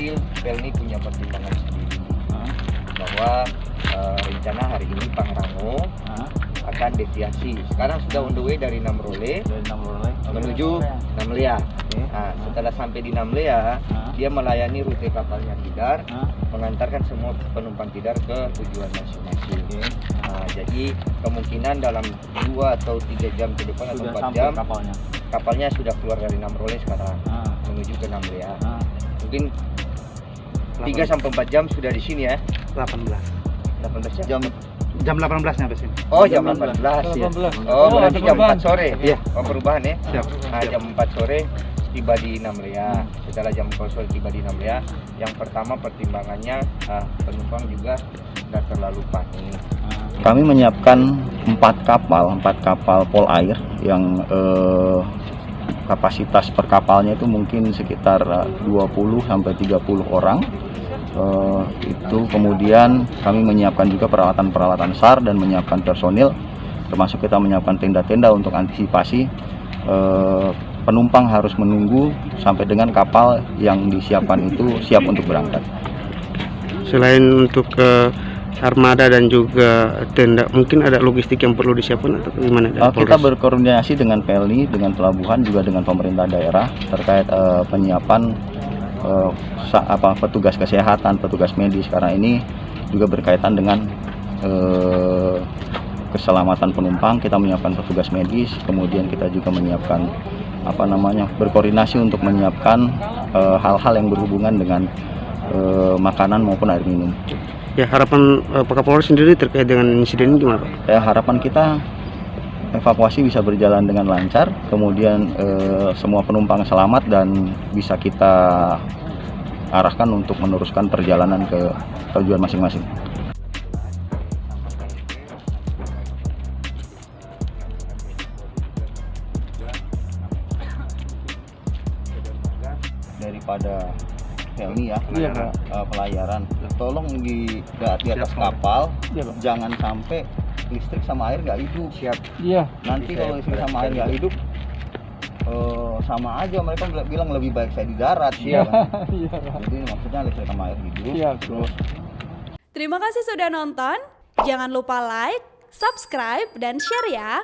kecil, Pelni punya pertimbangan sendiri bahwa rencana hari ini Pangrango akan deviasi. Sekarang sudah on the way dari Namrole menuju Namlea. Nah, setelah sampai di Namlea, dia melayani rute kapalnya Tidar, mengantarkan semua penumpang Tidar ke tujuan masing-masing. Nah, jadi kemungkinan dalam 2 atau 3 jam ke depan atau 4 jam kapalnya sudah keluar dari Namrole sekarang menuju ke Namlea. Mungkin 3 sampai 4 jam sudah di sini ya. 18 jam. Jam 18 nyampe sini. Oh, jam 18 ya. Oh, berarti jam 4 sore. Iya. Oh, perubahan ya. Siap. Nah, jam 4 sore tiba di Namlea. Setelah jam 4 sore tiba di Namlea, yang pertama pertimbangannya penumpang juga tidak terlalu panik. Kami menyiapkan 4 kapal pol air yang kapasitas per kapalnya itu mungkin sekitar 20 sampai 30 orang. Itu kemudian kami menyiapkan juga peralatan SAR dan menyiapkan personil, termasuk kita menyiapkan tenda-tenda untuk antisipasi penumpang harus menunggu sampai dengan kapal yang disiapkan itu siap untuk berangkat. Selain untuk armada dan juga tenda, mungkin ada logistik yang perlu disiapkan atau gimana? Kita berkoordinasi dengan Pelni, dengan pelabuhan, juga dengan pemerintah daerah terkait penyiapan petugas kesehatan, petugas medis, karena ini juga berkaitan dengan keselamatan penumpang. Kita menyiapkan petugas medis, kemudian kita juga menyiapkan berkoordinasi untuk menyiapkan hal-hal yang berhubungan dengan makanan maupun air minum. Ya, harapan Pak Kapolres sendiri terkait dengan insiden ini gimana, Pak? Ya, harapan kita evakuasi bisa berjalan dengan lancar, kemudian semua penumpang selamat dan bisa kita arahkan untuk meneruskan perjalanan ke tujuan masing-masing. Daripada Pelni ya, pelayaran, tolong di atas kapal jangan sampai listrik sama air nggak hidup. Siap. Iya. Nanti kalau listrik sama air nggak hidup, sama aja mereka bilang lebih baik saya di darat. Iya. Jadi maksudnya listrik sama air hidup. Terus. Terima kasih sudah nonton. Jangan lupa like, subscribe, dan share ya.